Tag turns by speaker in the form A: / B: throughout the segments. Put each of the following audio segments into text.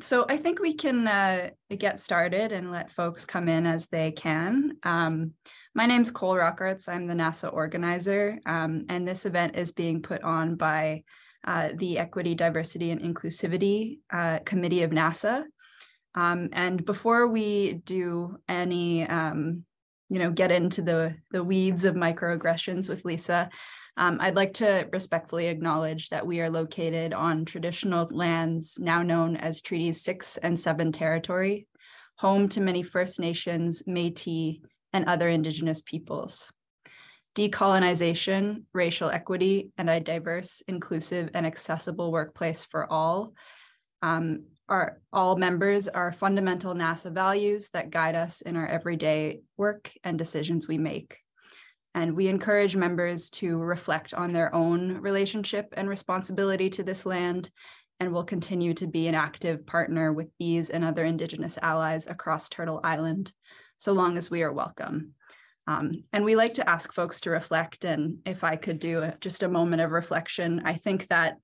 A: So I think we can get started and let folks come in as they can. My name's Cole Rockarts. I'm the NASA organizer, and this event is being put on by the Equity, Diversity, and Inclusivity Committee of NASA. And before we do any, get into the weeds of microaggressions with Lisa, I'd like to respectfully acknowledge that we are located on traditional lands now known as Treaties 6 and 7 territory, home to many First Nations, Métis, and other Indigenous peoples. Decolonization, racial equity, and a diverse, inclusive, and accessible workplace for all members are fundamental NASA values that guide us in our everyday work and decisions we make. And we encourage members to reflect on their own relationship and responsibility to this land, and will continue to be an active partner with these and other Indigenous allies across Turtle Island, so long as we are welcome. And we like to ask folks to reflect, and if I could do just a moment of reflection, I think that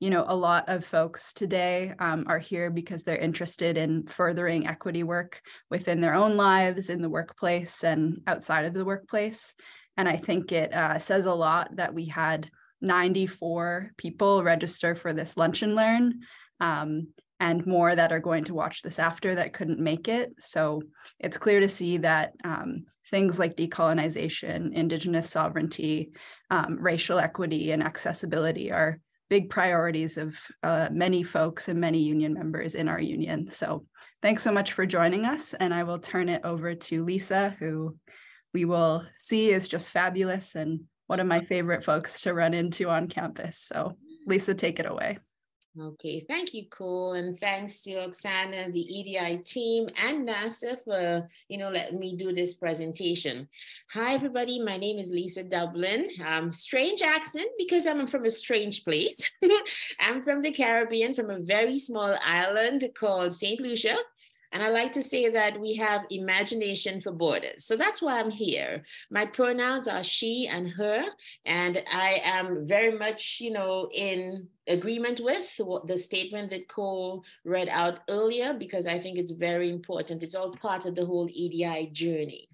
A: a lot of folks today are here because they're interested in furthering equity work within their own lives, in the workplace, and outside of the workplace. And I think it says a lot that we had 94 people register for this Lunch and Learn, and more that are going to watch this after that couldn't make it. So it's clear to see that things like decolonization, Indigenous sovereignty, racial equity, and accessibility are big priorities of many folks and many union members in our union. So thanks so much for joining us. And I will turn it over to Lisa, who we will see is just fabulous and one of my favorite folks to run into on campus. So Lisa, take it away.
B: Okay, thank you, Cole, and thanks to Oksana, the EDI team, and NASA for, letting me do this presentation. Hi, everybody. My name is Lisa Dublin. Strange accent because I'm from a strange place. I'm from the Caribbean, from a very small island called St. Lucia. And I like to say that we have imagination for borders. So that's why I'm here. My pronouns are she and her. And I am very much, in agreement with the statement that Cole read out earlier, because I think it's very important. It's all part of the whole EDI journey.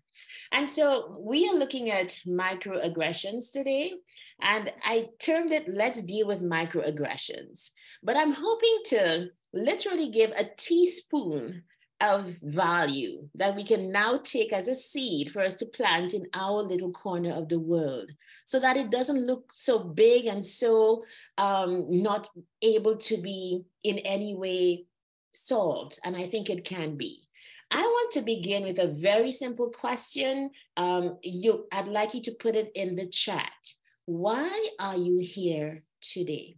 B: And so we are looking at microaggressions today. And I termed it, let's deal with microaggressions. But I'm hoping to literally give a teaspoon of value that we can now take as a seed for us to plant in our little corner of the world, so that it doesn't look so big and so not able to be in any way solved. And I think it can be. I want to begin with a very simple question. I'd like you to put it in the chat. Why are you here today?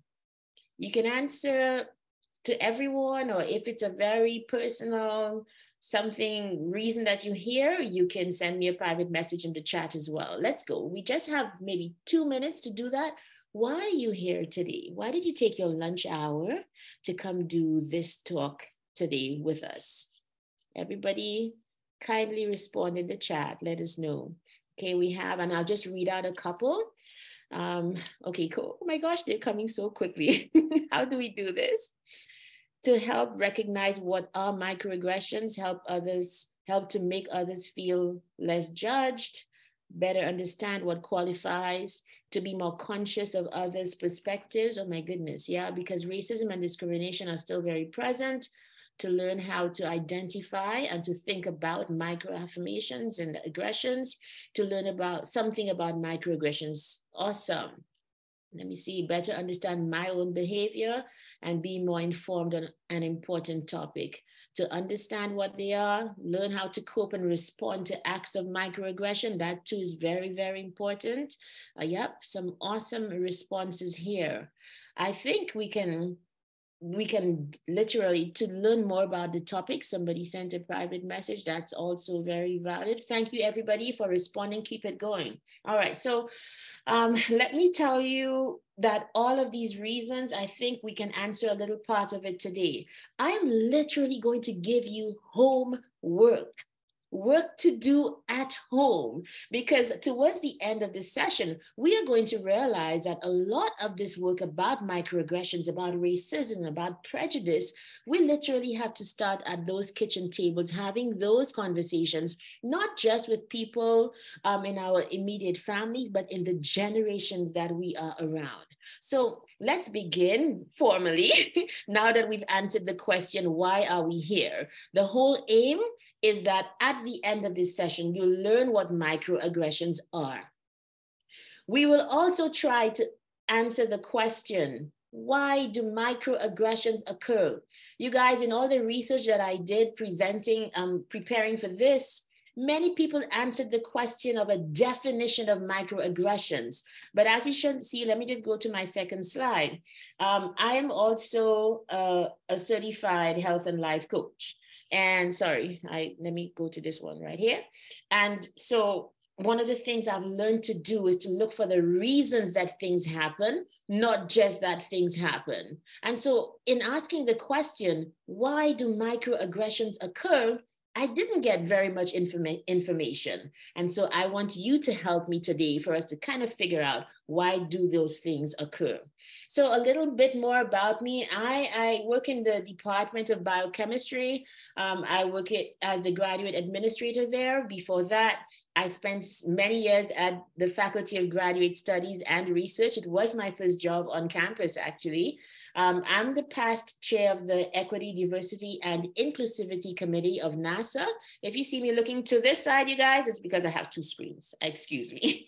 B: You can answer to everyone, or if it's a very personal reason that you hear, you can send me a private message in the chat as well. Let's go. We just have maybe 2 minutes to do that. Why are you here today? Why did you take your lunch hour to come do this talk today with us? Everybody kindly respond in the chat. Let us know. Okay, we have, and I'll just read out a couple. Okay, cool. Oh my gosh, they're coming so quickly. How do we do this? To help recognize what are microaggressions, help to make others feel less judged, better understand what qualifies, to be more conscious of others' perspectives. Oh my goodness, yeah, because racism and discrimination are still very present. To learn how to identify and to think about microaffirmations and aggressions, to learn about something about microaggressions. Awesome. Let me see, better understand my own behavior and be more informed on an important topic. To understand what they are, learn how to cope and respond to acts of microaggression. That too is very, very important. Yep, some awesome responses here. I think we can literally, to learn more about the topic, somebody sent a private message. That's also very valid. Thank you, everybody, for responding. Keep it going. All right, so let me tell you that all of these reasons, I think we can answer a little part of it today. I am literally going to give you homework. work to do at home, because towards the end of this session, we are going to realize that a lot of this work about microaggressions, about racism, about prejudice, we literally have to start at those kitchen tables, having those conversations, not just with people in our immediate families, but in the generations that we are around. So let's begin formally. Now that we've answered the question, why are we here? The whole aim is that at the end of this session, you'll learn what microaggressions are. We will also try to answer the question, why do microaggressions occur? You guys, in all the research that I did preparing for this, many people answered the question of a definition of microaggressions. But as you should see, let me just go to my second slide. I am also a certified health and life coach. And sorry, let me go to this one right here. And so one of the things I've learned to do is to look for the reasons that things happen, not just that things happen. And so in asking the question, why do microaggressions occur? I didn't get very much information. And so I want you to help me today for us to kind of figure out, why do those things occur? So a little bit more about me. I work in the Department of Biochemistry. I work as the graduate administrator there. Before that, I spent many years at the Faculty of Graduate Studies and Research. It was my first job on campus, actually. I'm the past chair of the Equity, Diversity, and Inclusivity Committee of NASA. If you see me looking to this side, you guys, it's because I have two screens, excuse me.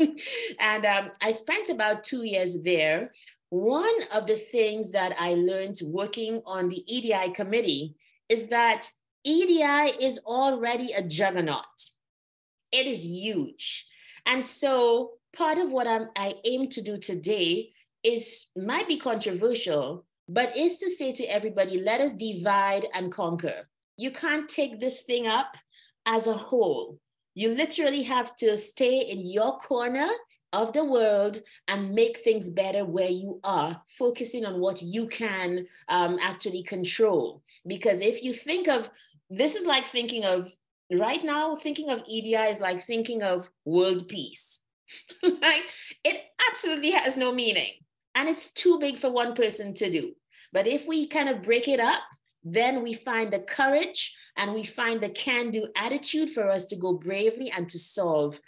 B: And I spent about 2 years there. One of the things that I learned working on the EDI committee is that EDI is already a juggernaut. It is huge. And so part of what I aim to do today might be controversial, but is to say to everybody, let us divide and conquer. You can't take this thing up as a whole. You literally have to stay in your corner of the world and make things better where you are, focusing on what you can actually control. Because if you think of, this is like thinking of, right now, thinking of EDI is like thinking of world peace. Like, it absolutely has no meaning. And it's too big for one person to do. But if we kind of break it up, then we find the courage and we find the can-do attitude for us to go bravely and to solve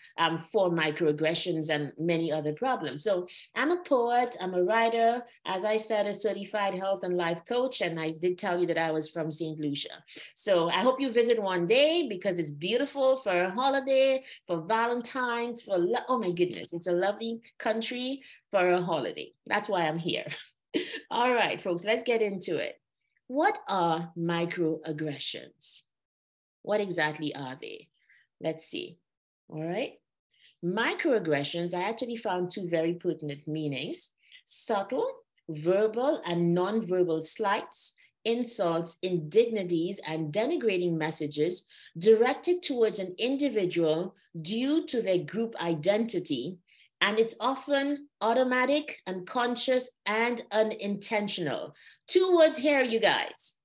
B: for microaggressions and many other problems. So I'm a poet, I'm a writer, as I said, a certified health and life coach, and I did tell you that I was from St. Lucia. So I hope you visit one day because it's beautiful for a holiday, for Valentine's, oh my goodness, it's a lovely country for a holiday. That's why I'm here. All right, folks, let's get into it. What are microaggressions? What exactly are they? Let's see. All right. Microaggressions, I actually found two very pertinent meanings: subtle, verbal, and non-verbal slights, insults, indignities, and denigrating messages directed towards an individual due to their group identity. And it's often automatic, unconscious, and unintentional. 2 words here, you guys: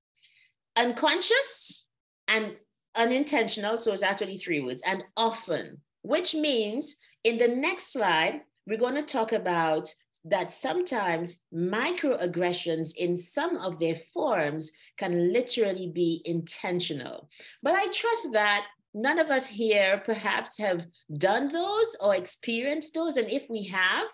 B: unconscious and unintentional. So it's actually 3 words, and often, which means in the next slide, we're going to talk about that sometimes microaggressions in some of their forms can literally be intentional. But I trust that none of us here perhaps have done those or experienced those. And if we have,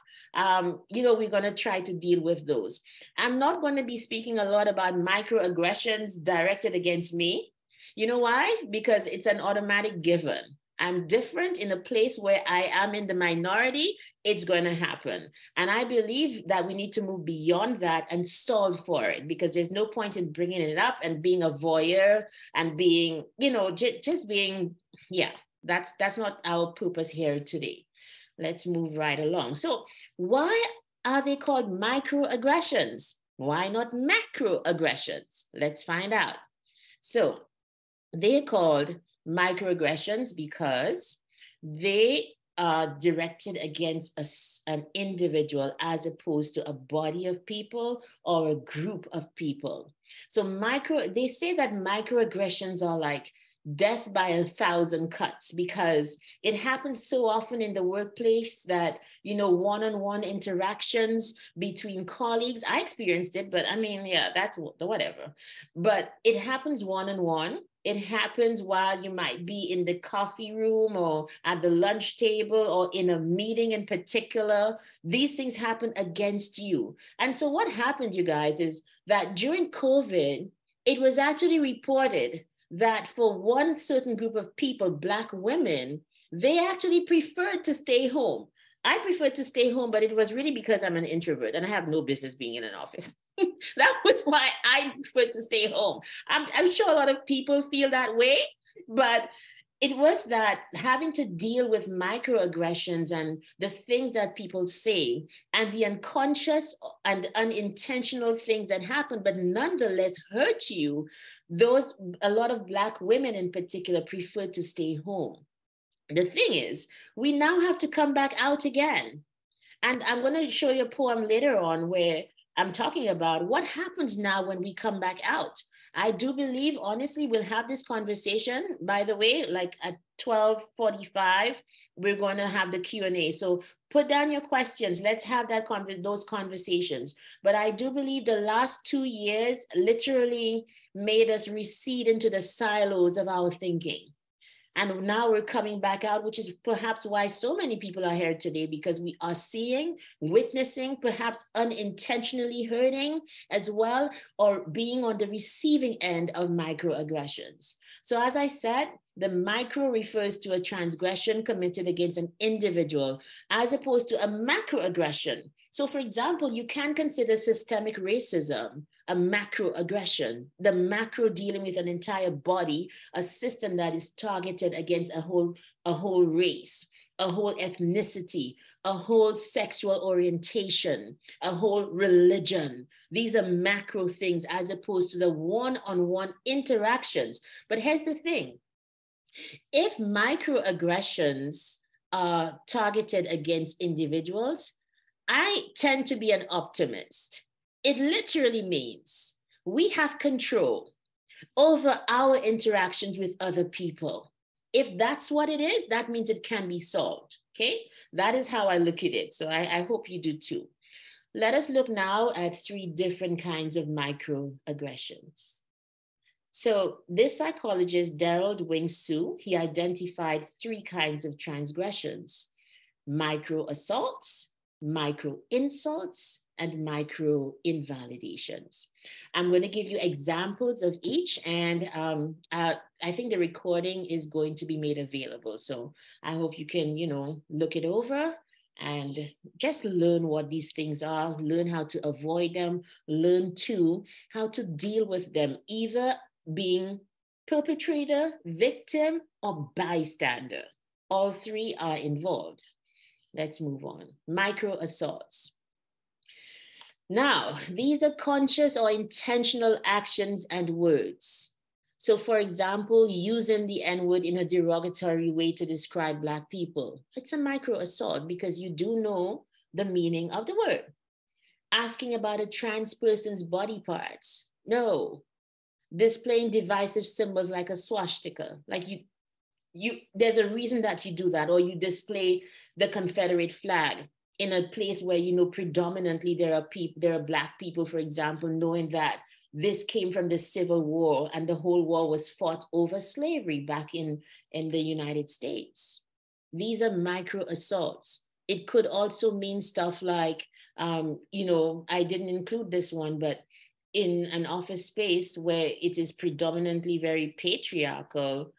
B: we're going to try to deal with those. I'm not going to be speaking a lot about microaggressions directed against me. You know why? Because it's an automatic given. I'm different in a place where I am in the minority, it's going to happen. And I believe that we need to move beyond that and solve for it, because there's no point in bringing it up and being a voyeur and being, just being, that's not our purpose here today. Let's move right along. So why are they called microaggressions? Why not macroaggressions? Let's find out. So they're called microaggressions because they are directed against an individual as opposed to a body of people or a group of people. So they say that microaggressions are like death by 1,000 cuts, because it happens so often in the workplace that, you know, one-on-one interactions between colleagues. I experienced it, but I mean, yeah, that's whatever. But it happens one-on-one. It happens while you might be in the coffee room or at the lunch table or in a meeting in particular. These things happen against you. And so what happened, you guys, is that during COVID, it was actually reported that for one certain group of people, Black women, they actually preferred to stay home. I preferred to stay home, but it was really because I'm an introvert and I have no business being in an office. That was why I preferred to stay home. I'm sure a lot of people feel that way, but it was that having to deal with microaggressions and the things that people say and the unconscious and unintentional things that happen, but nonetheless hurt you, those, a lot of Black women in particular, prefer to stay home. The thing is, we now have to come back out again. And I'm going to show you a poem later on where I'm talking about what happens now when we come back out. I do believe, honestly, we'll have this conversation, by the way, like at 12:45, we're going to have the Q&A. So put down your questions. Let's have those conversations. But I do believe the last 2 years literally made us recede into the silos of our thinking. And now we're coming back out, which is perhaps why so many people are here today, because we are seeing, witnessing, perhaps unintentionally hurting as well, or being on the receiving end of microaggressions. So as I said, the micro refers to a transgression committed against an individual, as opposed to a macroaggression. So for example, you can consider systemic racism a macroaggression, the macro dealing with an entire body, a system that is targeted against a whole race, a whole ethnicity, a whole sexual orientation, a whole religion. These are macro things as opposed to the one-on-one interactions. But here's the thing. If microaggressions are targeted against individuals, I tend to be an optimist. It literally means we have control over our interactions with other people. If that's what it is, that means it can be solved, okay? That is how I look at it. So I hope you do too. Let us look now at 3 different kinds of microaggressions. So this psychologist, Daryl Wing Su, he identified 3 kinds of transgressions: micro assaults, micro insults, and micro invalidations. I'm going to give you examples of each, and I think the recording is going to be made available. So I hope you can, look it over and just learn what these things are, learn how to avoid them, learn too how to deal with them, either being perpetrator, victim, or bystander. All 3 are involved. Let's move on. Micro assaults. Now, these are conscious or intentional actions and words. So for example, using the N-word in a derogatory way to describe Black people. It's a micro assault because you do know the meaning of the word. Asking about a trans person's body parts. No. Displaying divisive symbols like a swastika. Like there's a reason that you do that, or you display the Confederate flag in a place where predominantly there are Black people, for example, knowing that this came from the Civil War and the whole war was fought over slavery back in the United States. These are micro assaults. It could also mean stuff like, I didn't include this one, but in an office space where it is predominantly very patriarchal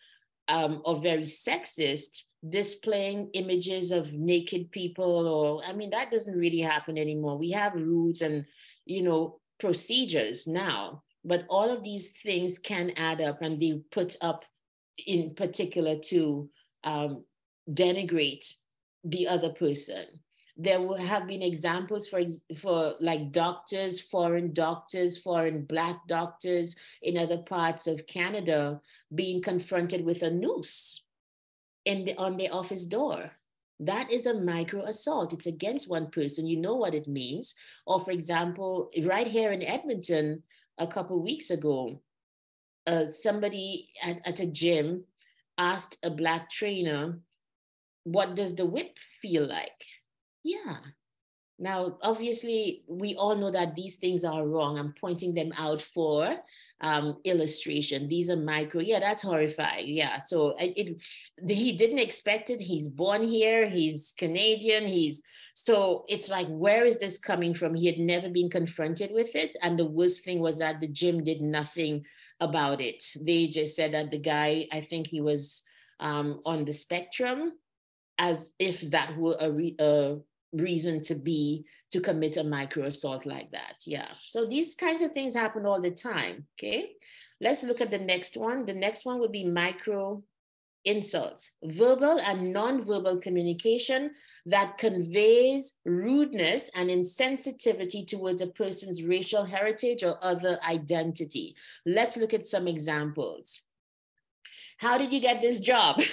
B: or very sexist, displaying images of naked people, or that doesn't really happen anymore. We have rules and procedures now, but all of these things can add up, and they put up in particular to denigrate the other person. There have been examples for like doctors, foreign Black doctors in other parts of Canada being confronted with a noose on their office door. That is a micro assault. It's against one person. You know what it means. Or for example, right here in Edmonton, a couple of weeks ago, somebody at a gym asked a Black trainer, what does the whip feel like? Yeah. Now, obviously, we all know that these things are wrong. I'm pointing them out for illustration. These are micro. Yeah, that's horrifying. Yeah. So he didn't expect it. He's born here. He's Canadian. So it's like, where is this coming from? He had never been confronted with it. And the worst thing was that the gym did nothing about it. They just said that the guy, I think he was on the spectrum, as if that were a reason to commit a micro assault like that. Yeah. So these kinds of things happen all the time. Okay. Let's look at the next one. The next one would be micro insults, verbal and non-verbal communication that conveys rudeness and insensitivity towards a person's racial heritage or other identity. Let's look at some examples. How did you get this job?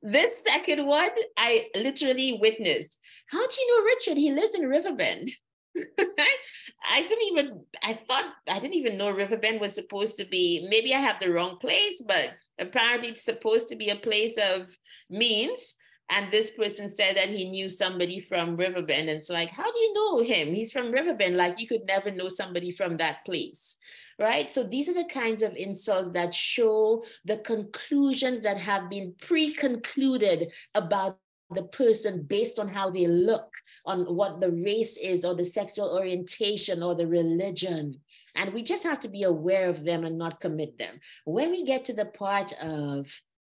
B: This second one, I literally witnessed. How do you know Richard? He lives in Riverbend. I didn't even know Riverbend was supposed to be, maybe I have the wrong place, but apparently it's supposed to be a place of means. And this person said that he knew somebody from Riverbend. And it's like, how do you know him? He's from Riverbend. Like, you could never know somebody from that place, right? So these are the kinds of insults that show the conclusions that have been pre-concluded about the person based on how they look, on what the race is, or the sexual orientation, or the religion. And we just have to be aware of them and not commit them. When we get to the part of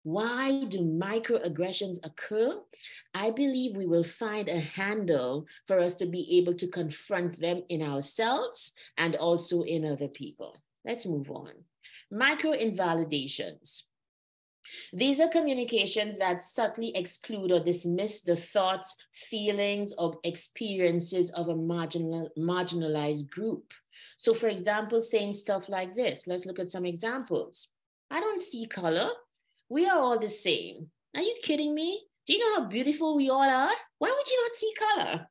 B: why do microaggressions occur, I believe we will find a handle for us to be able to confront them in ourselves and also in other people. Let's move on. Micro-invalidations. These are communications that subtly exclude or dismiss the thoughts, feelings, or experiences of a marginalized group. So for example, saying stuff like this. Let's look at some examples. I don't see color. We are all the same. Are you kidding me? Do you know how beautiful we all are? Why would you not see color?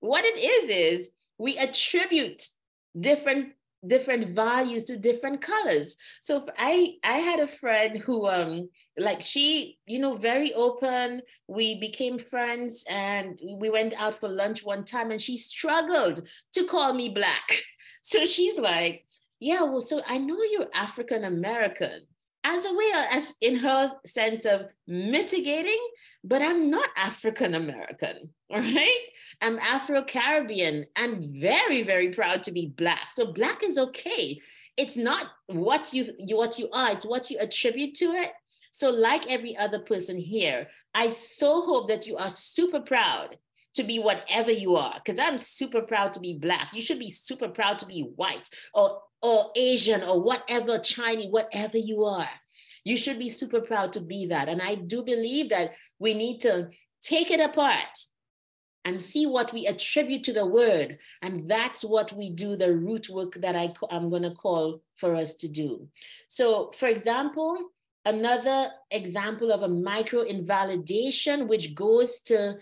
B: What it is we attribute different values to different colors. So I had a friend who like she, very open. We became friends and we went out for lunch one time and she struggled to call me Black. So she's like, yeah, well, so I know you're African American, as a way, as in her sense of mitigating, but I'm not African American, all right? I'm Afro-Caribbean and very, very proud to be Black. So Black is okay. It's not what you are, it's what you attribute to it. So like every other person here, I so hope that you are super proud to be whatever you are, because I'm super proud to be Black. You should be super proud to be white or Asian or whatever, Chinese, whatever you are. You should be super proud to be that. And I do believe that we need to take it apart and see what we attribute to the word. And that's what we do, the root work that I'm going to call for us to do. So for example, another example of a micro-invalidation, which goes to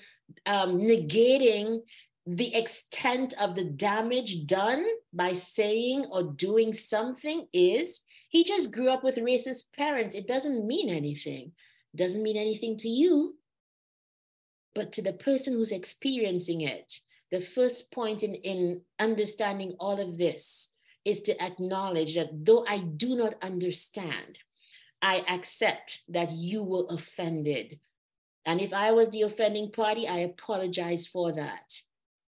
B: negating the extent of the damage done by saying or doing something, is he just grew up with racist parents. It doesn't mean anything. It doesn't mean anything to you, but to the person who's experiencing it. The first point in understanding all of this is to acknowledge that though I do not understand, I accept that you were offended. And if I was the offending party, I apologize for that.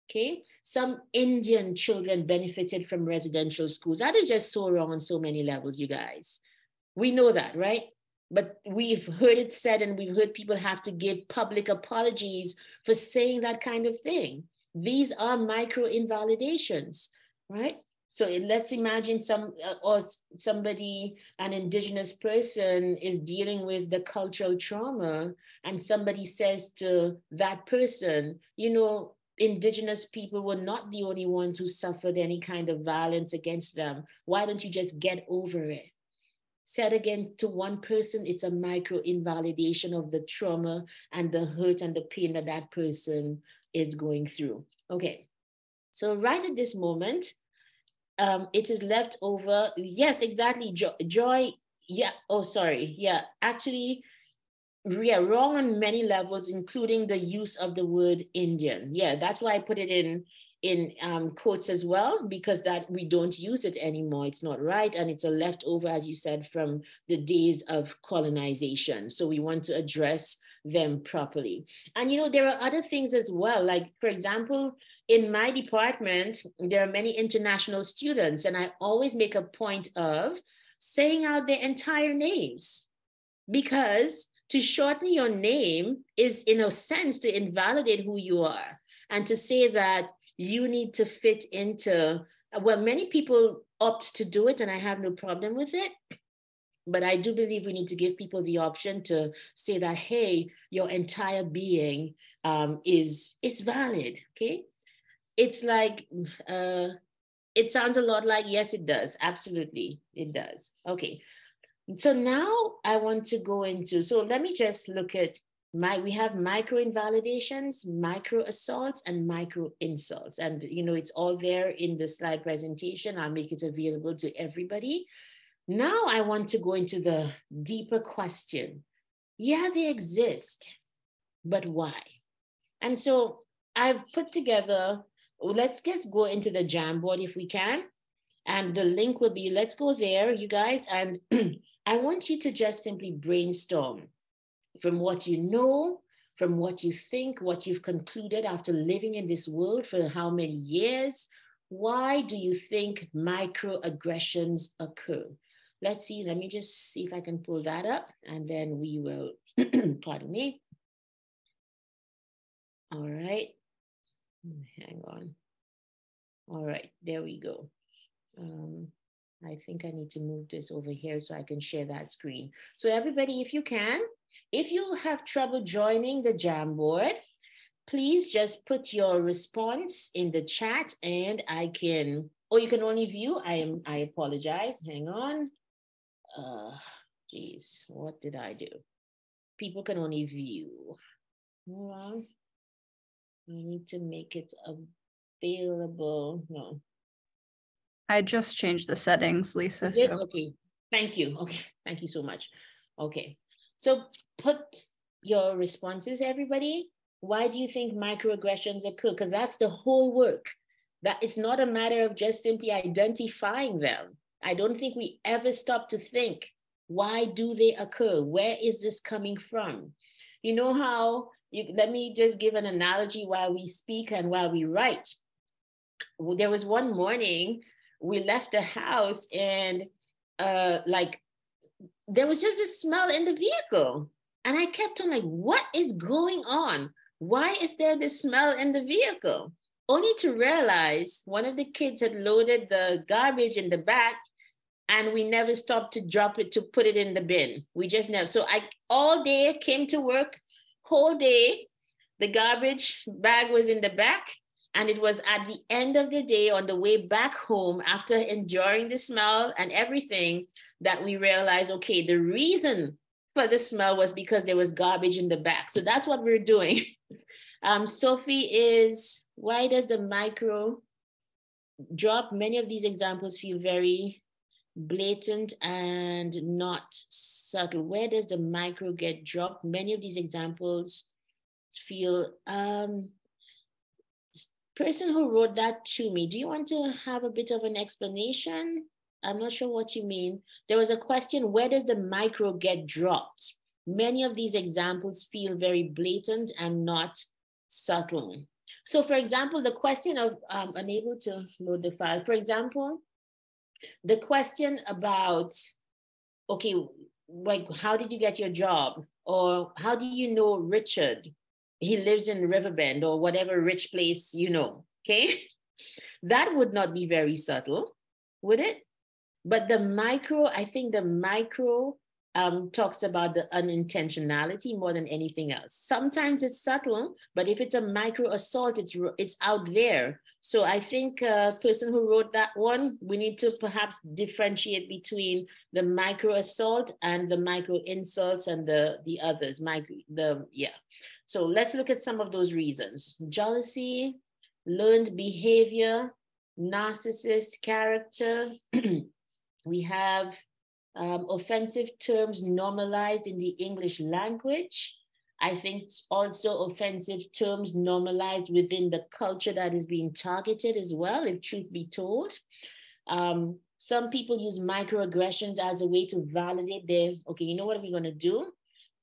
B: Okay, some Indian children benefited from residential schools. That is just so wrong on so many levels, you guys. We know that, right? But we've heard it said, and we've heard people have to give public apologies for saying that kind of thing. These are micro-invalidations, right? So let's imagine somebody, an Indigenous person, is dealing with the cultural trauma, and somebody says to that person, Indigenous people were not the only ones who suffered any kind of violence against them. Why don't you just get over it? Said again to one person, it's a micro-invalidation of the trauma and the hurt and the pain that that person is going through. Okay, so right at this moment, it is left over. Yes, exactly. Joy. Yeah. Oh, sorry. Yeah. Actually, yeah, wrong on many levels, including the use of the word Indian. Yeah, that's why I put it in quotes as well, because that we don't use it anymore. It's not right. And it's a leftover, as you said, from the days of colonization. So we want to address them properly. And, you know, there are other things as well. Like, for example, in my department, there are many international students, and I always make a point of saying out their entire names, because to shorten your name is, in a sense, to invalidate who you are and to say that you need to fit into, well, many people opt to do it, and I have no problem with it. But I do believe we need to give people the option to say that, hey, your entire being is valid, okay? It's like, it sounds a lot like, yes, it does. Absolutely, it does. Okay. So now I want to go into, so let me just look at we have micro invalidations, micro assaults, and micro insults. And, you know, it's all there in the slide presentation. I'll make it available to everybody. Now I want to go into the deeper question. Yeah, they exist, but why? And so I've put together, let's just go into the Jamboard if we can. And the link will be, let's go there, you guys. And I want you to just simply brainstorm from what you know, from what you think, what you've concluded after living in this world for how many years. Why do you think microaggressions occur? Let's see, let me just see if I can pull that up, and then we will, pardon me. All right, hang on. All right, there we go. I think I need to move this over here so I can share that screen. So everybody, if you can, if you have trouble joining the Jamboard, please just put your response in the chat and I can, or you can only view. I apologize, hang on. Geez, what did I do? People can only view. Hold on. I need to make it available. No.
A: I just changed the settings, Lisa.
B: So. Okay, thank you. Okay, thank you so much. Okay, so put your responses, everybody. Why do you think microaggressions occur? Because that's the whole work. That it's not a matter of just simply identifying them. I don't think we ever stop to think, why do they occur? Where is this coming from? You know how, let me just give an analogy while we speak and while we write. There was one morning, we left the house and like there was just a smell in the vehicle. And I kept on like, what is going on? Why is there this smell in the vehicle? Only to realize one of the kids had loaded the garbage in the back and we never stopped to drop it, to put it in the bin. We just never. So I all day came to work, whole day, the garbage bag was in the back. And it was at the end of the day on the way back home after enjoying the smell and everything that we realized, okay, the reason for the smell was because there was garbage in the back. So that's what we're doing. Sophie is, why does the micro drop? Many of these examples feel very blatant and not subtle. Where does the micro get dropped? Many of these examples feel, person who wrote that to me, do you want to have a bit of an explanation? I'm not sure what you mean. There was a question, where does the micro get dropped? Many of these examples feel very blatant and not subtle. So for example, the question of unable to load the file. For example, the question about, okay, like, how did you get your job? Or how do you know Richard? He lives in Riverbend or whatever rich place, you know, okay? That would not be very subtle, would it? But the micro, I think the micro talks about the unintentionality more than anything else. Sometimes it's subtle, but if it's a micro assault, it's out there. So I think a person who wrote that one, we need to perhaps differentiate between the micro assault and the micro insults and the others, yeah. So let's look at some of those reasons. Jealousy, learned behavior, narcissist character. We have offensive terms normalized in the English language. I think also offensive terms normalized within the culture that is being targeted as well, if truth be told. Some people use microaggressions as a way to validate their, okay, you know what we're going to do?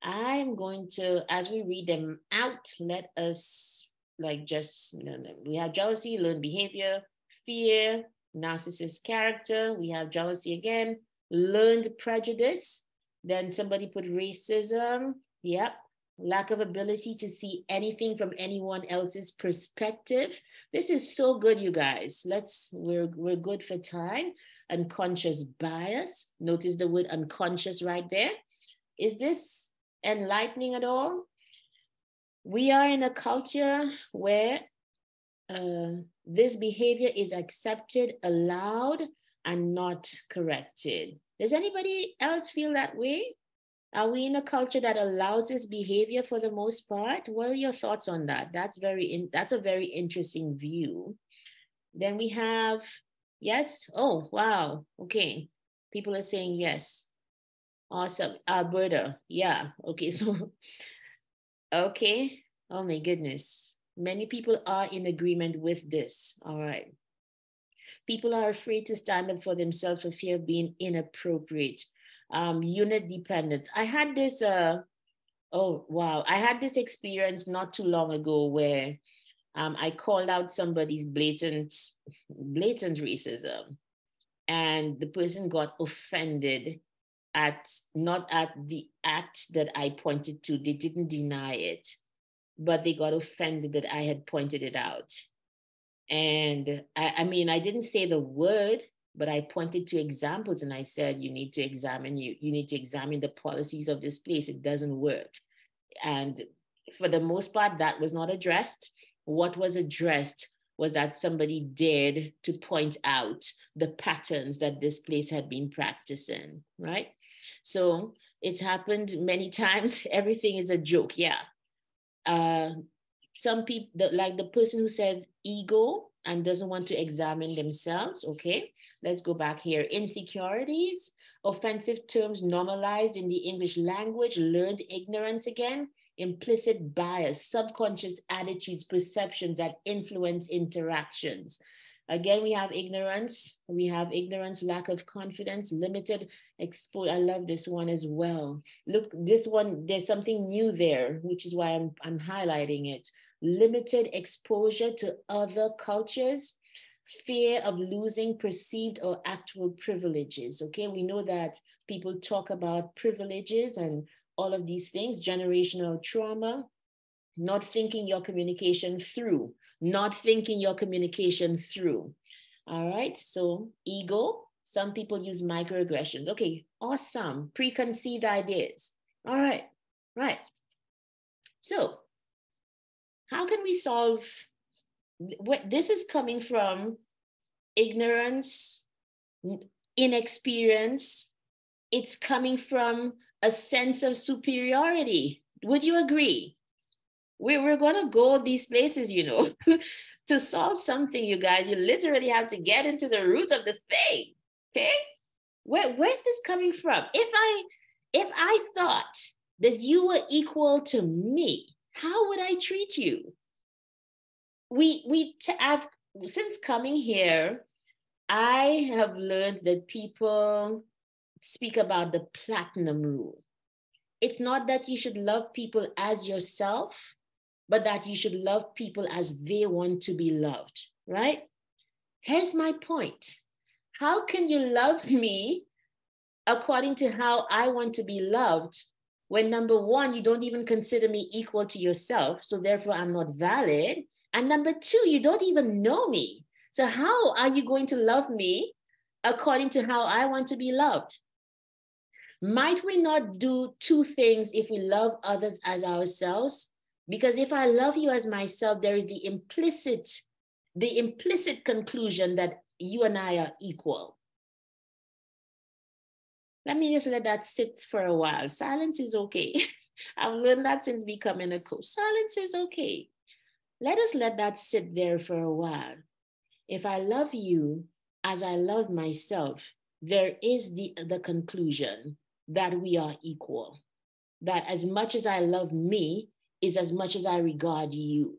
B: I'm going to, as we read them out, let us we have jealousy, learned behavior, fear, narcissist character. We have jealousy again, learned prejudice. Then somebody put racism. Yep. Lack of ability to see anything from anyone else's perspective. This is so good, you guys. We're good for time. Unconscious bias. Notice the word unconscious right there. Is this enlightening at all? We are in a culture where this behavior is accepted, allowed, and not corrected. Does anybody else feel that way? Are we in a culture that allows this behavior for the most part? What are your thoughts on that? That's a very interesting view. Then we have, yes. Oh, wow. Okay. People are saying yes. Awesome. Alberta. Yeah. Okay. So, okay. Oh my goodness. Many people are in agreement with this. All right. People are afraid to stand up for themselves for fear of being inappropriate. Unit dependence. I had this, oh, wow. I had this experience not too long ago where I called out somebody's blatant racism, and the person got offended not at the act that I pointed to. They didn't deny it, but they got offended that I had pointed it out. And I mean, I didn't say the word, but I pointed to examples and I said, you need to examine the policies of this place. It doesn't work. And for the most part, that was not addressed. What was addressed was that somebody dared to point out the patterns that this place had been practicing, right? So it's happened many times. Everything is a joke, yeah. Some people, like the person who said ego and doesn't want to examine themselves. Okay, let's go back here. Insecurities, offensive terms normalized in the English language, learned ignorance again, implicit bias, subconscious attitudes, perceptions that influence interactions. Again, we have ignorance, lack of confidence, limited exposure. I love this one as well. Look, this one, there's something new there, which is why I'm highlighting it. Limited exposure to other cultures, fear of losing perceived or actual privileges. Okay, we know that people talk about privileges and all of these things, generational trauma, not thinking your communication through. All right, so ego, some people use microaggressions. Okay, awesome, preconceived ideas. All right, right. So how can we solve what this is coming from? Ignorance, inexperience. It's coming from a sense of superiority. Would you agree? We're gonna go these places, you know. To solve something, you guys, you literally have to get into the roots of the thing. Okay, where's this coming from? If I thought that you were equal to me, how would I treat you? Since coming here, I have learned that people speak about the platinum rule. It's not that you should love people as yourself, but that you should love people as they want to be loved, right? Here's my point. How can you love me according to how I want to be loved when, number one, you don't even consider me equal to yourself, so therefore I'm not valid, and number two, you don't even know me. So how are you going to love me according to how I want to be loved? Might we not do two things if we love others as ourselves? Because if I love you as myself, there is the implicit conclusion that you and I are equal. Let me just let that sit for a while. Silence is okay. I've learned that since becoming a coach. Silence is okay. Let us let that sit there for a while. If I love you as I love myself, there is the conclusion that we are equal. That as much as I love me is as much as I regard you.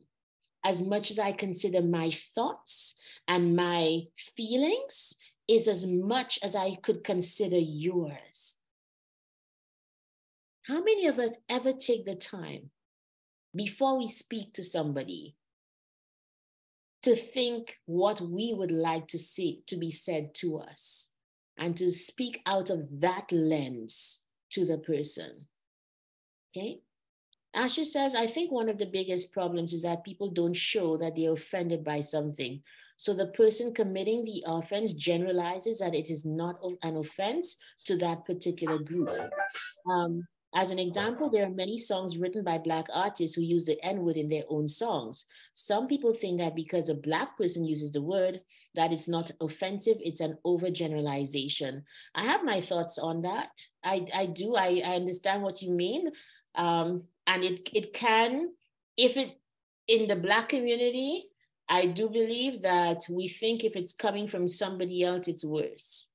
B: As much as I consider my thoughts and my feelings is as much as I could consider yours. How many of us ever take the time before we speak to somebody to think what we would like to see to be said to us and to speak out of that lens to the person? Okay. Asher says, I think one of the biggest problems is that people don't show that they're offended by something. So the person committing the offense generalizes that it is not an offense to that particular group. As an example, there are many songs written by Black artists who use the N-word in their own songs. Some people think that because a Black person uses the word, that it's not offensive, it's an overgeneralization. I have my thoughts on that. I do, I understand what you mean. And it can, if it, in the Black community, I do believe that we think if it's coming from somebody else, it's worse.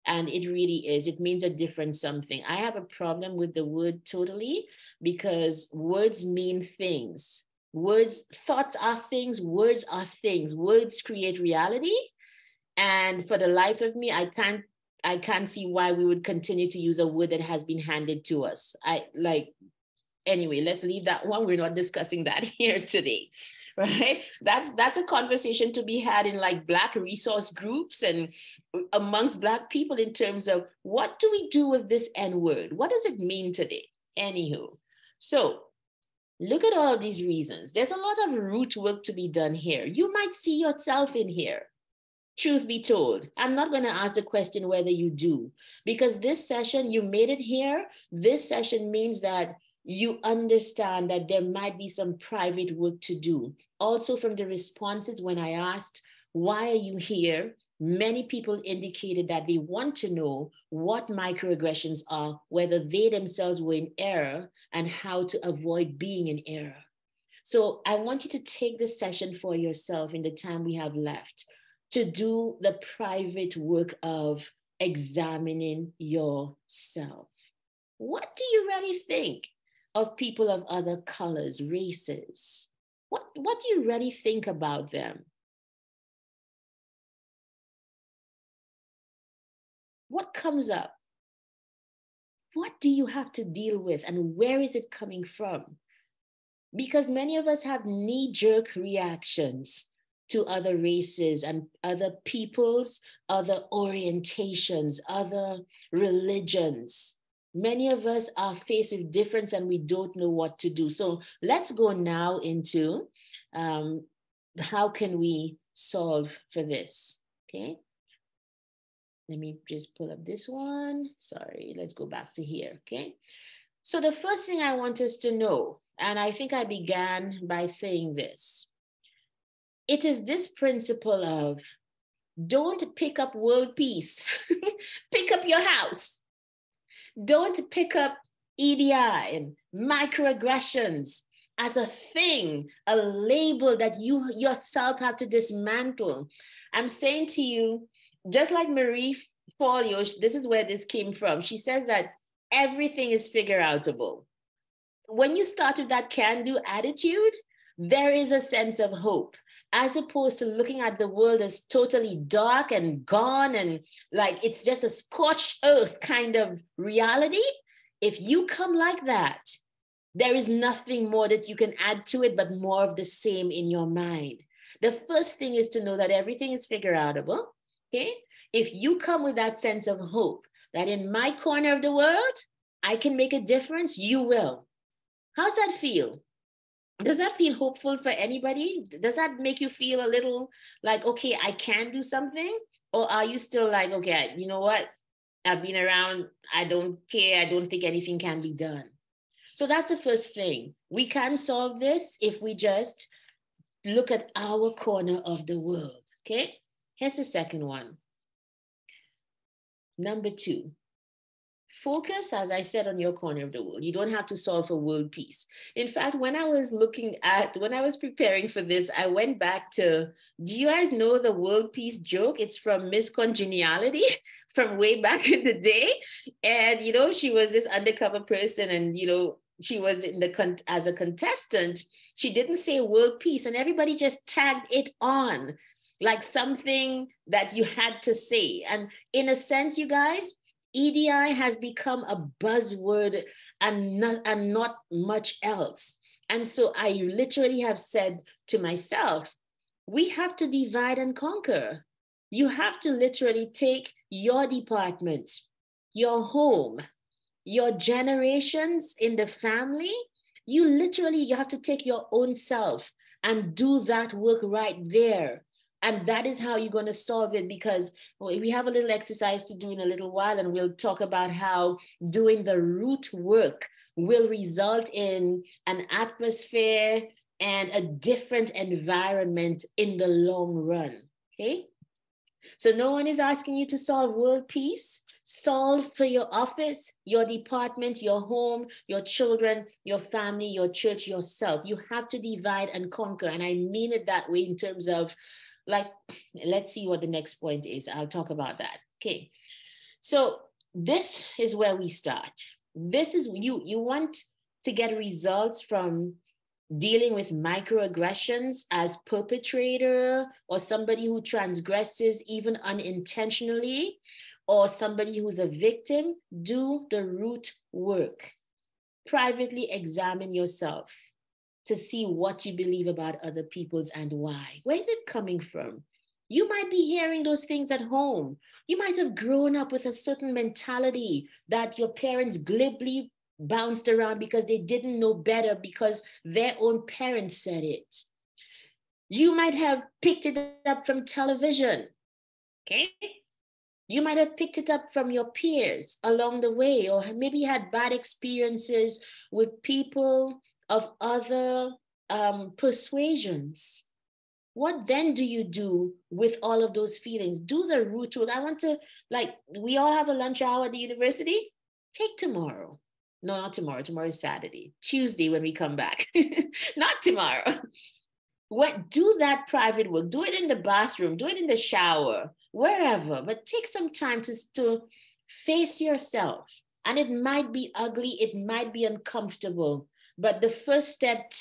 B: And it really is. It means a different something. I have a problem with the word totally because words mean things. Words, thoughts are things, words are things. Words create reality. And for the life of me, I can't see why we would continue to use a word that has been handed to us. Anyway, let's leave that one. We're not discussing that here today. Right? That's a conversation to be had in like Black resource groups and amongst Black people in terms of what do we do with this N-word? What does it mean today? Anywho, so look at all of these reasons. There's a lot of root work to be done here. You might see yourself in here. Truth be told, I'm not going to ask the question whether you do, because this session, you made it here. This session means that you understand that there might be some private work to do. Also from the responses when I asked, why are you here? Many people indicated that they want to know what microaggressions are, whether they themselves were in error, and how to avoid being in error. So I want you to take this session for yourself in the time we have left to do the private work of examining yourself. What do you really think of people of other colors, races? What do you really think about them? What comes up? What do you have to deal with and where is it coming from? Because many of us have knee-jerk reactions to other races and other peoples, other orientations, other religions. Many of us are faced with difference and we don't know what to do. So let's go now into how can we solve for this, okay? Let me just pull up this one. Sorry, let's go back to here, okay? So the first thing I want us to know, and I think I began by saying this, it is this principle of don't pick up world peace, pick up your house. Don't pick up EDI and microaggressions as a thing, a label that you yourself have to dismantle. I'm saying to you, just like Marie Folio, this is where this came from. She says that everything is figure outable. When you start with that can-do attitude, there is a sense of hope, as opposed to looking at the world as totally dark and gone and like it's just a scorched earth kind of reality. If you come like that, there is nothing more that you can add to it, but more of the same in your mind. The first thing is to know that everything is figure outable, okay? If you come with that sense of hope, that in my corner of the world, I can make a difference, you will. How's that feel? Does that feel hopeful for anybody? Does that make you feel a little like, okay, I can do something? Or are you still like, okay, you know what? I've been around, I don't care, I don't think anything can be done. So that's the first thing. We can solve this if we just look at our corner of the world, okay? Here's the second one. Number 2, Focus, as I said, on your corner of the world. You don't have to solve for world peace. In fact, when I was preparing for this, I went back to, do you guys know the world peace joke? It's from Miss Congeniality from way back in the day. And, she was this undercover person, and, she was as a contestant. She didn't say world peace, and everybody just tagged it on like something that you had to say. And in a sense, you guys, EDI has become a buzzword and not much else. And so I literally have said to myself, we have to divide and conquer. You have to literally take your department, your home, your generations in the family. You have to take your own self and do that work right there. And that is how you're going to solve it, because we have a little exercise to do in a little while, and we'll talk about how doing the root work will result in an atmosphere and a different environment in the long run, okay? So no one is asking you to solve world peace. Solve for your office, your department, your home, your children, your family, your church, yourself. You have to divide and conquer. And I mean it that way in terms of, like, let's see what the next point is. I'll talk about that. Okay. So this is where we start. This is, you want to get results from dealing with microaggressions as perpetrator, or somebody who transgresses even unintentionally, or somebody who's a victim. Do the root work. Privately examine yourself to see what you believe about other people's and why. Where is it coming from? You might be hearing those things at home. You might have grown up with a certain mentality that your parents glibly bounced around because they didn't know better, because their own parents said it. You might have picked it up from television, okay? You might have picked it up from your peers along the way, or maybe you had bad experiences with people of other persuasions. What then do you do with all of those feelings? Do the root work. I want to, like, we all have a lunch hour at the university. Take tomorrow. No, not tomorrow. Tomorrow is Saturday. Tuesday when we come back. Not tomorrow. Do that private work. Do it in the bathroom. Do it in the shower, wherever. But take some time to face yourself. And it might be ugly. It might be uncomfortable. But the first step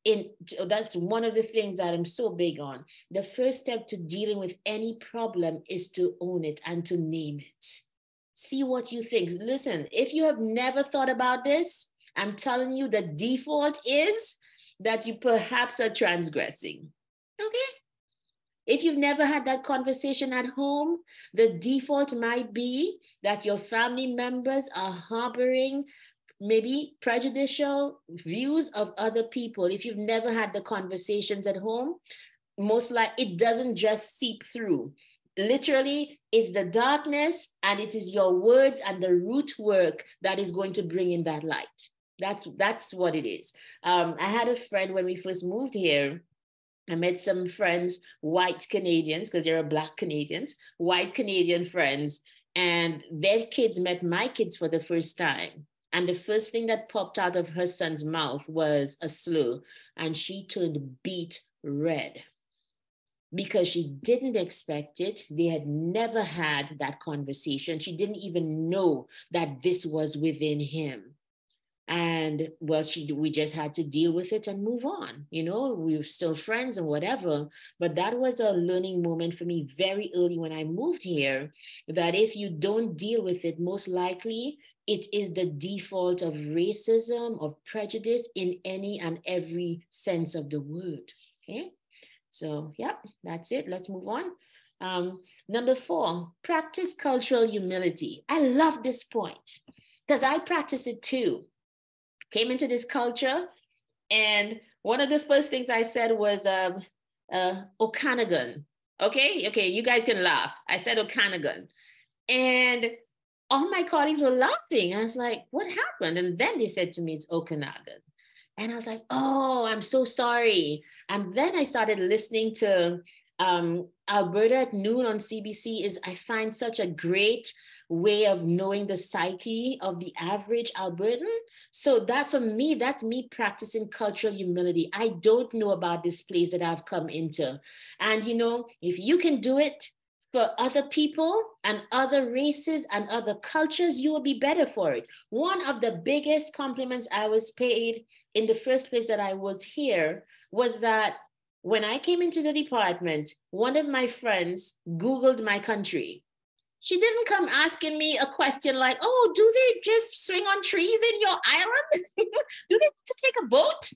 B: that's one of the things that I'm so big on. The first step to dealing with any problem is to own it and to name it. See what you think. Listen, if you have never thought about this, I'm telling you, the default is that you perhaps are transgressing, okay? If you've never had that conversation at home, the default might be that your family members are harboring maybe prejudicial views of other people. If you've never had the conversations at home, most likely it doesn't just seep through. Literally, it's the darkness, and it is your words and the root work that is going to bring in that light. That's what it is. I had a friend when we first moved here. I met some friends, white Canadians, because they're Black Canadians, white Canadian friends, and their kids met my kids for the first time. And the first thing that popped out of her son's mouth was a slur, and she turned beet red because she didn't expect it. They had never had that conversation. She didn't even know that this was within him. And well, we just had to deal with it and move on. We were still friends and whatever. But that was a learning moment for me very early when I moved here, that if you don't deal with it, most likely it is the default of racism, of prejudice in any and every sense of the word. Okay. So yeah, that's it. Let's move on. Number 4, practice cultural humility. I love this point because I practice it too. Came into this culture, and one of the first things I said was Okanagan. Okay, you guys can laugh. I said Okanagan, and all my colleagues were laughing. I was like, what happened? And then they said to me, it's Okanagan. And I was like, oh, I'm so sorry. And then I started listening to Alberta at Noon on CBC. I find such a great way of knowing the psyche of the average Albertan. So that for me, that's me practicing cultural humility. I don't know about this place that I've come into. And you know, if you can do it for other people and other races and other cultures, you will be better for it. One of the biggest compliments I was paid in the first place that I worked here was that when I came into the department, one of my friends Googled my country. She didn't come asking me a question like, oh, do they just swing on trees in your island? Do they need to take a boat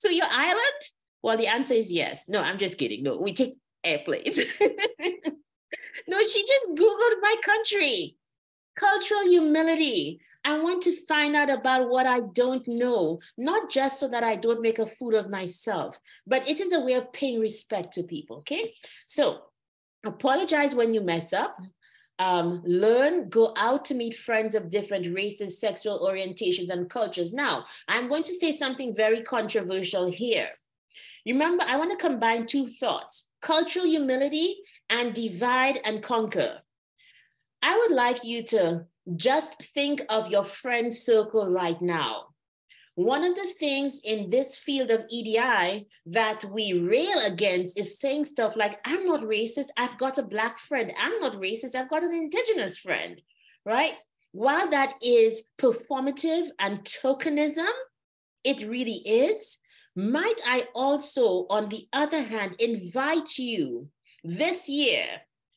B: to your island? Well, the answer is yes. No, I'm just kidding. No, we take airplanes. No, she just Googled my country. Cultural humility. I want to find out about what I don't know, not just so that I don't make a fool of myself, but it is a way of paying respect to people, okay? So apologize when you mess up. Learn, go out to meet friends of different races, sexual orientations, and cultures. Now, I'm going to say something very controversial here. Remember, I want to combine two thoughts, cultural humility and divide and conquer. I would like you to just think of your friend circle right now. One of the things in this field of EDI that we rail against is saying stuff like, I'm not racist, I've got a Black friend. I'm not racist, I've got an Indigenous friend, right? While that is performative and tokenism, it really is. Might I also, on the other hand, invite you this year,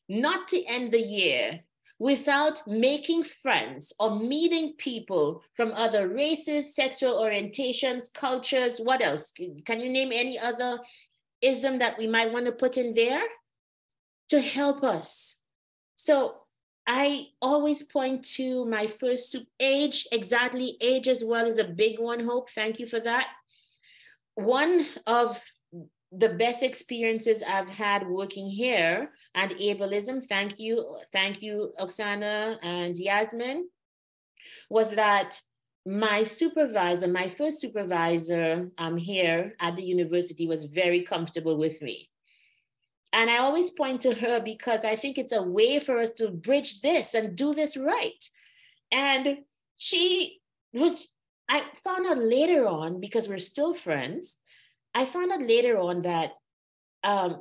B: not to end the year without making friends or meeting people from other races, sexual orientations, cultures, what else? Can you name any other ism that we might want to put in there to help us? So I always point to my first age, exactly, age as well is a big one, Hope. Thank you for that. One of the best experiences I've had working here and ableism, thank you, Oksana and Yasmin, was that my supervisor, my first supervisor here at the university was very comfortable with me. And I always point to her because I think it's a way for us to bridge this and do this right. And I found out later on, because we're still friends, I found out later on that,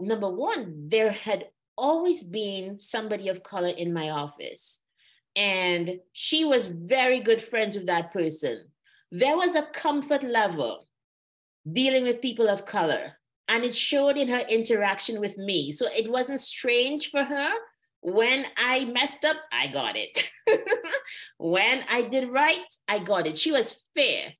B: number one, there had always been somebody of color in my office. And she was very good friends with that person. There was a comfort level dealing with people of color, and it showed in her interaction with me. So it wasn't strange for her. When I messed up, I got it. When I did right, I got it. She was fair.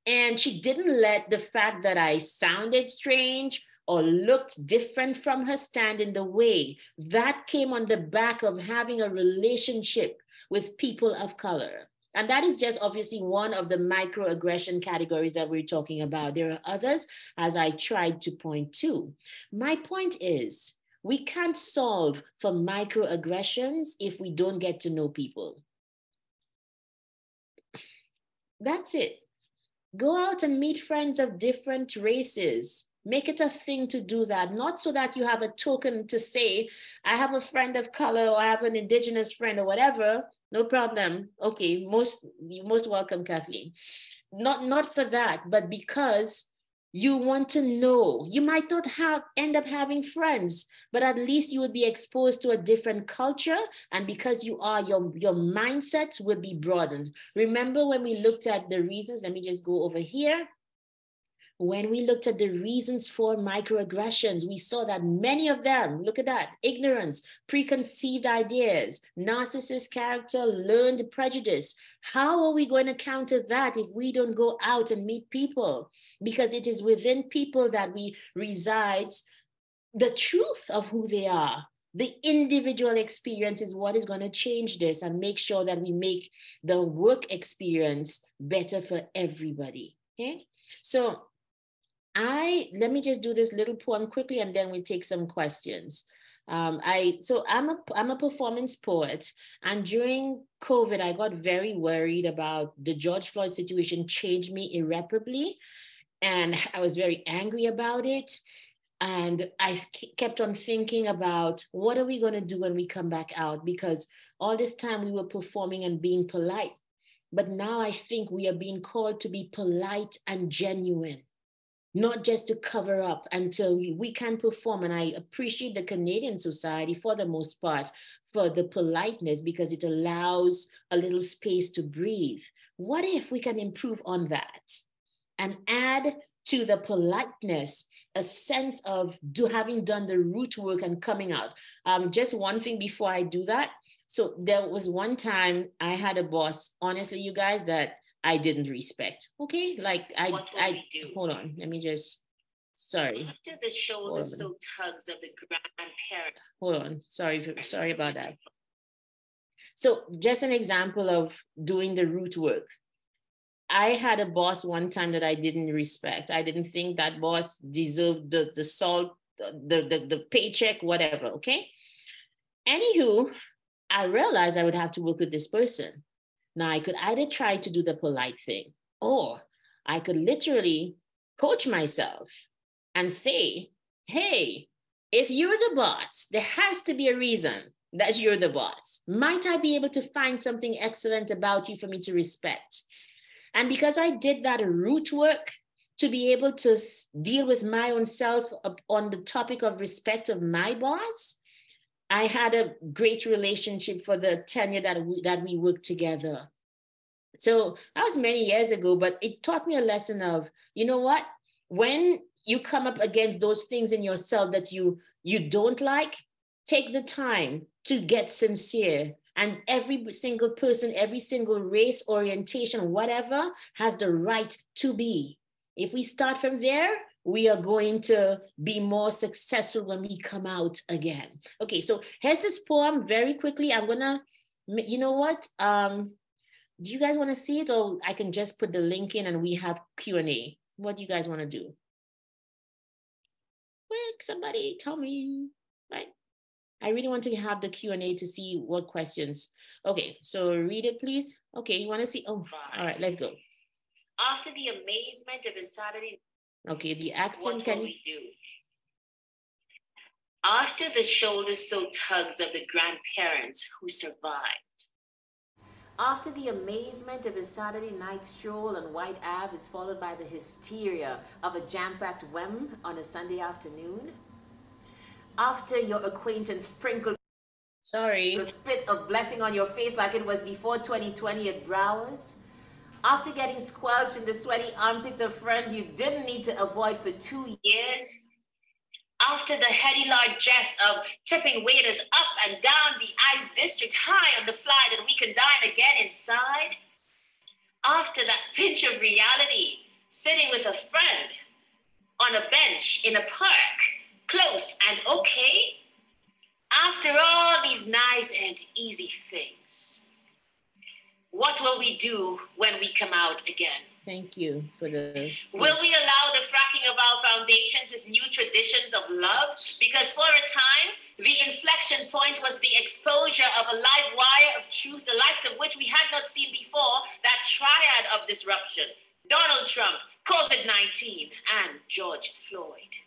B: And she didn't let the fact that I sounded strange or looked different from her stand in the way. That came on the back of having a relationship with people of color. And that is just obviously one of the microaggression categories that we're talking about. There are others, as I tried to point to. My point is, we can't solve for microaggressions if we don't get to know people. That's it. Go out and meet friends of different races. Make it a thing to do that, not so that you have a token to say, I have a friend of color or I have an Indigenous friend or whatever. No problem. Okay, most welcome, Kathleen. Not for that, but because you want to know. You might not end up having friends, but at least you would be exposed to a different culture. And because you are, your mindset will be broadened. Remember when we looked at the reasons, let me just go over here. When we looked at the reasons for microaggressions, we saw that many of them, look at that, ignorance, preconceived ideas, narcissist character, learned prejudice. How are we going to counter that if we don't go out and meet people? Because it is within people that we reside the truth of who they are. The individual experience is what is going to change this and make sure that we make the work experience better for everybody, okay? So let me just do this little poem quickly and then we'll take some questions. I'm a performance poet, and during COVID, I got very worried about the George Floyd situation. Changed me irreparably, and I was very angry about it. And I kept on thinking about what are we going to do when we come back out? Because All this time we were performing and being polite. But now I think we are being called to be polite and genuine, not just to cover up until we can perform. And I appreciate the Canadian society for the most part for the politeness, because it allows a little space to breathe. What if we can improve on that and add to the politeness a sense of having done the root work and coming out? Just one thing before I do that. So there was one time I had a boss, honestly, you guys, that I didn't respect. Okay, like I do. Hold on, let me just. Sorry. After the shoulder so tugs of the grandparent. Hold on, sorry about that. So just an example of doing the root work. I had a boss one time that I didn't respect. I didn't think that boss deserved the salt, the paycheck, whatever. Okay. Anywho, I realized I would have to work with this person. Now, I could either try to do the polite thing, or I could literally coach myself and say, hey, if you're the boss, there has to be a reason that you're the boss. Might I be able to find something excellent about you for me to respect? And because I did that root work to be able to deal with my own self on the topic of respect of my boss, I had a great relationship for the tenure that we worked together. So that was many years ago, but it taught me a lesson of, you know what? When you come up against those things in yourself that you don't like, take the time to get sincere. And every single person, every single race, orientation, whatever, has the right to be. If we start from there, we are going to be more successful when we come out again. Okay, so here's this poem very quickly. I'm gonna, you know what? Do you guys wanna see it, or I can just put the link in and we have Q&A? What do you guys wanna do? Quick, somebody tell me, right? I really want to have the Q&A to see what questions. Okay, so read it, please. Okay, you wanna see? Oh, all right, let's go. After the amazement of his Saturday. Okay, the accent, can we do? After the shoulder so tugs of the grandparents who survived. After the amazement of his Saturday night stroll on White Ave is followed by the hysteria of a jam-packed whim on a Sunday afternoon. After your acquaintance sprinkled the spit of blessing on your face like it was before 2020 at Browers. After getting squelched in the sweaty armpits of friends you didn't need to avoid for 2 years. After the heady largesse of tipping waiters up and down the ice district high on the fly that we can dine again inside. After that pinch of reality, sitting with a friend on a bench in a park, close and okay. After all these nice and easy things. What will we do when we come out again? Thank you for the... Will we allow the fracking of our foundations with new traditions of love? Because for a time, the inflection point was the exposure of a live wire of truth, the likes of which we had not seen before, that triad of disruption. Donald Trump, COVID-19, and George Floyd.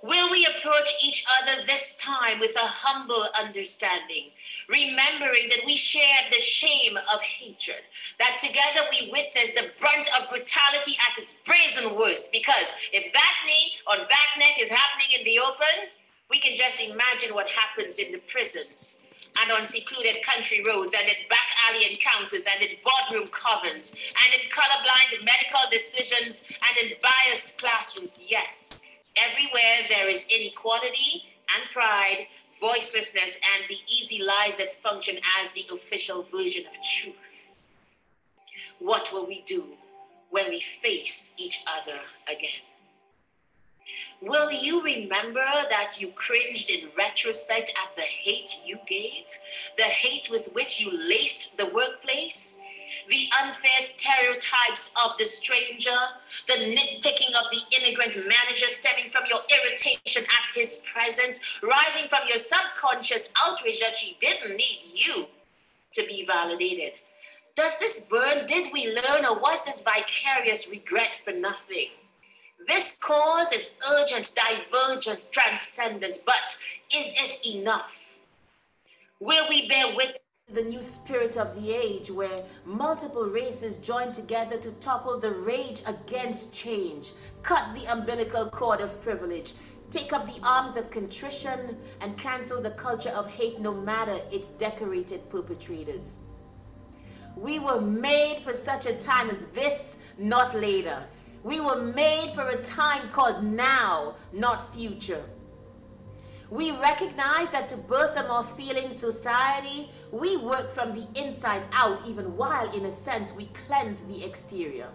B: Will we approach each other this time with a humble understanding, remembering that we shared the shame of hatred, that together we witnessed the brunt of brutality at its brazen worst, because if that knee on that neck is happening in the open, we can just imagine what happens in the prisons and on secluded country roads and in back alley encounters and in boardroom covens and in colorblind medical decisions and in biased classrooms, yes. Everywhere there is inequality and pride, voicelessness, and the easy lies that function as the official version of truth. What will we do when we face each other again? Will you remember that you cringed in retrospect at the hate you gave? The hate with which you laced the workplace? The unfair stereotypes of the stranger, the nitpicking of the immigrant manager stemming from your irritation at his presence, rising from your subconscious outrage that she didn't need you to be validated. Does this burn? Did we learn, or was this vicarious regret for nothing? This cause is urgent, divergent, transcendent, but is it enough? Will we bear witness to the new spirit of the age, where multiple races join together to topple the rage against change, cut the umbilical cord of privilege, take up the arms of contrition, and cancel the culture of hate, no matter its decorated perpetrators? We were made for such a time as this, not later. We were made for a time called now, not future. We recognize that to birth a more feeling society, we work from the inside out, even while, in a sense, we cleanse the exterior.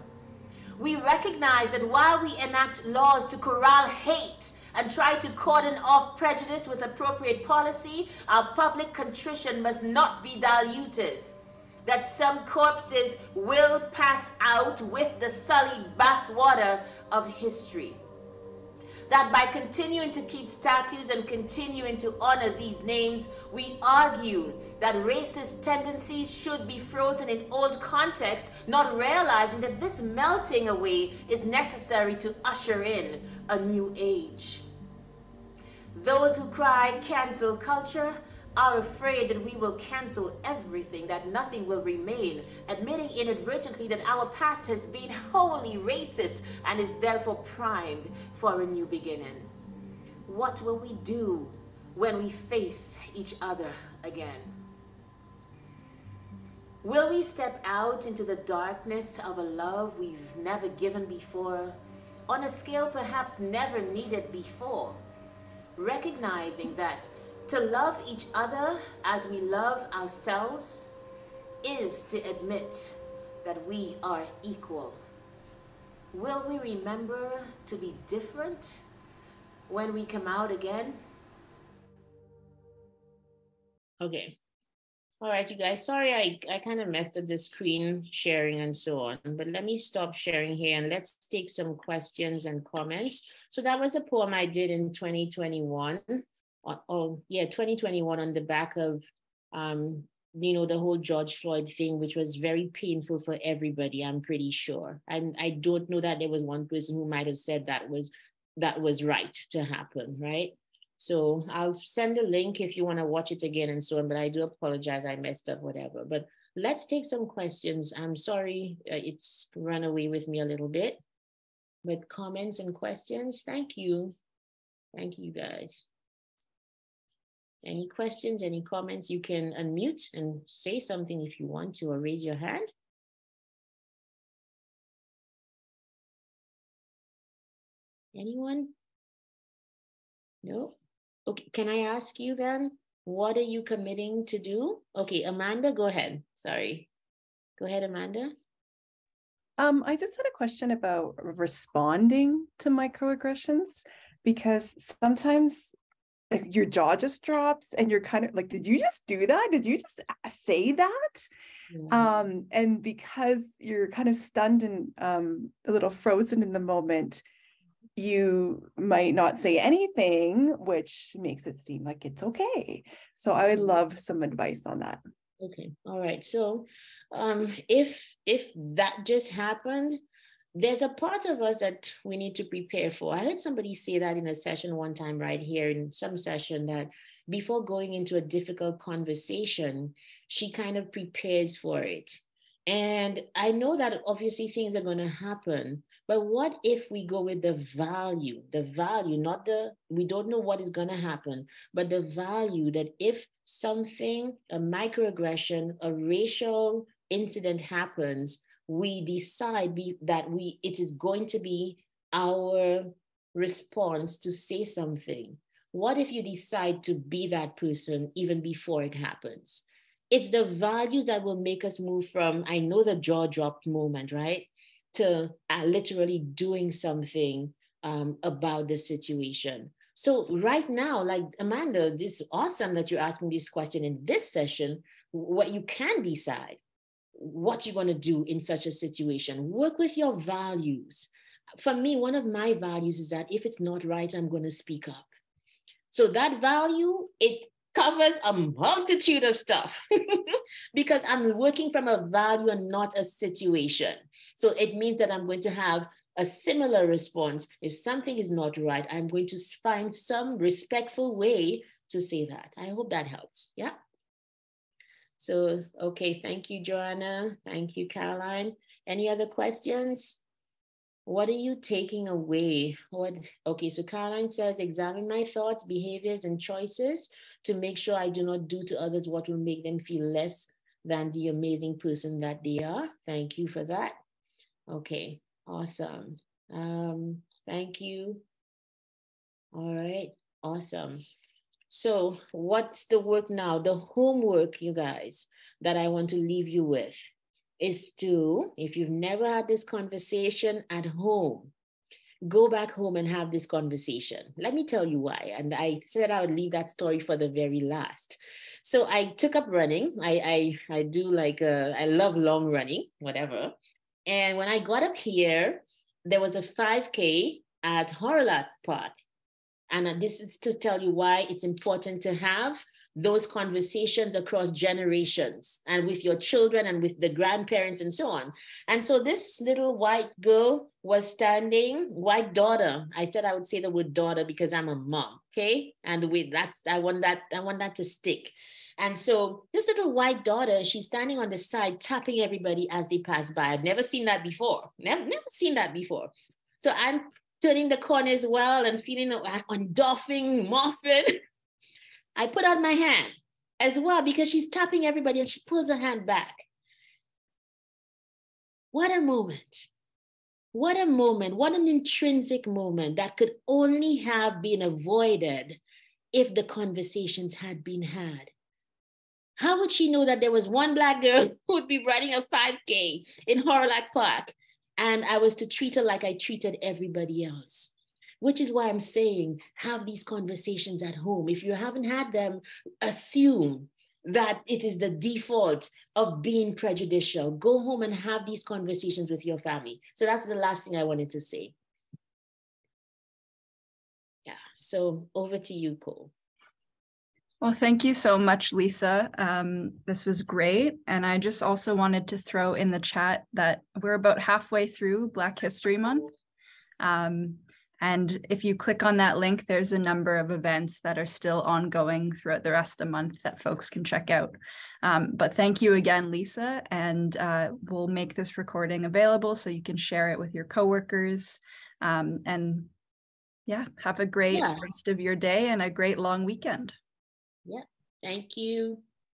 B: We recognize that while we enact laws to corral hate and try to cordon off prejudice with appropriate policy, our public contrition must not be diluted. That some corpses will pass out with the sullied bathwater of history. That by continuing to keep statues and continuing to honor these names, we argue that racist tendencies should be frozen in old context, not realizing that this melting away is necessary to usher in a new age. Those who cry cancel culture are afraid that we will cancel everything, that nothing will remain, admitting inadvertently that our past has been wholly racist and is therefore primed for a new beginning. What will we do when we face each other again? Will we step out into the darkness of a love we've never given before, on a scale perhaps never needed before, recognizing that to love each other as we love ourselves is to admit that we are equal? Will we remember to be different when we come out again? Okay. All right, you guys, sorry I kind of messed up the screen sharing and so on, but let me stop sharing here and let's take some questions and comments. So that was a poem I did in 2021. 2021 on the back of, the whole George Floyd thing, which was very painful for everybody, I'm pretty sure. I don't know that there was one person who might have said that was right to happen, right? So I'll send a link if you want to watch it again and so on, but I do apologize, I messed up, whatever. But let's take some questions. I'm sorry, it's run away with me a little bit, but comments and questions, thank you. Thank you, guys. Any questions, any comments? You can unmute and say something if you want to, or raise your hand. Anyone? No? Okay, can I ask you then, what are you committing to do? Okay, Amanda, go ahead. Sorry. Go ahead, Amanda.
C: I just had a question about responding to microaggressions, because sometimes your jaw just drops and you're kind of like, did you just do that? Did you just say that? Yeah. And because you're kind of stunned and a little frozen in the moment, you might not say anything, which makes it seem like it's okay. So I would love some advice on that.
B: Okay. All right. So if that just happened, there's a part of us that we need to prepare for. I heard somebody say that in a session one time right here in some session, that before going into a difficult conversation, she kind of prepares for it. And I know that obviously things are going to happen, but what if we go with the value, not we don't know what is going to happen, but the value that if something, a microaggression, a racial incident happens, we decide that it is going to be our response to say something. What if you decide to be that person even before it happens? It's the values that will make us move from, I know, the jaw dropped moment, right, to literally doing something about the situation. So right now, like Amanda, this is awesome that you're asking this question in this session. What you can decide what you're going to do in such a situation. Work with your values. For me, one of my values is that if it's not right, I'm going to speak up. So that value, it covers a multitude of stuff because I'm working from a value and not a situation. So it means that I'm going to have a similar response. If something is not right, I'm going to find some respectful way to say that. I hope that helps. Yeah. So, okay, thank you, Joanna. Thank you, Caroline. Any other questions? What are you taking away? Okay, so Caroline says, examine my thoughts, behaviors, and choices to make sure I do not do to others what will make them feel less than the amazing person that they are. Thank you for that. Okay, awesome. Thank you. All right, awesome. So what's the work now? The homework, you guys, that I want to leave you with is to, if you've never had this conversation at home, go back home and have this conversation. Let me tell you why. And I said I would leave that story for the very last. So I took up running. I do like, I love long running, whatever. And when I got up here, there was a 5K at Horlat Park. And this is to tell you why it's important to have those conversations across generations and with your children and with the grandparents and so on. And so this little white girl was standing, white daughter. I said I would say the word daughter because I'm a mom, okay? And I want that to stick. And so this little white daughter, she's standing on the side, tapping everybody as they pass by. I'd never seen that before. Never seen that before. So I'm turning the corner as well and feeling undoffing, morphing. I put out my hand as well because she's tapping everybody and she pulls her hand back. What a moment. What a moment. What an intrinsic moment that could only have been avoided if the conversations had been had. How would she know that there was one Black girl who would be running a 5K in Horlock Park and I was to treat her like I treated everybody else? Which is why I'm saying, have these conversations at home. If you haven't had them, assume that it is the default of being prejudicial. Go home and have these conversations with your family. So that's the last thing I wanted to say. Yeah, so over to you, Cole.
A: Well, thank you so much, Lisa. This was great. And I just also wanted to throw in the chat that we're about halfway through Black History Month. And if you click on that link, there's a number of events that are still ongoing throughout the rest of the month that folks can check out. But thank you again, Lisa, and we'll make this recording available so you can share it with your coworkers. And yeah, have a great rest of your day and a great long weekend.
B: Yeah, thank you.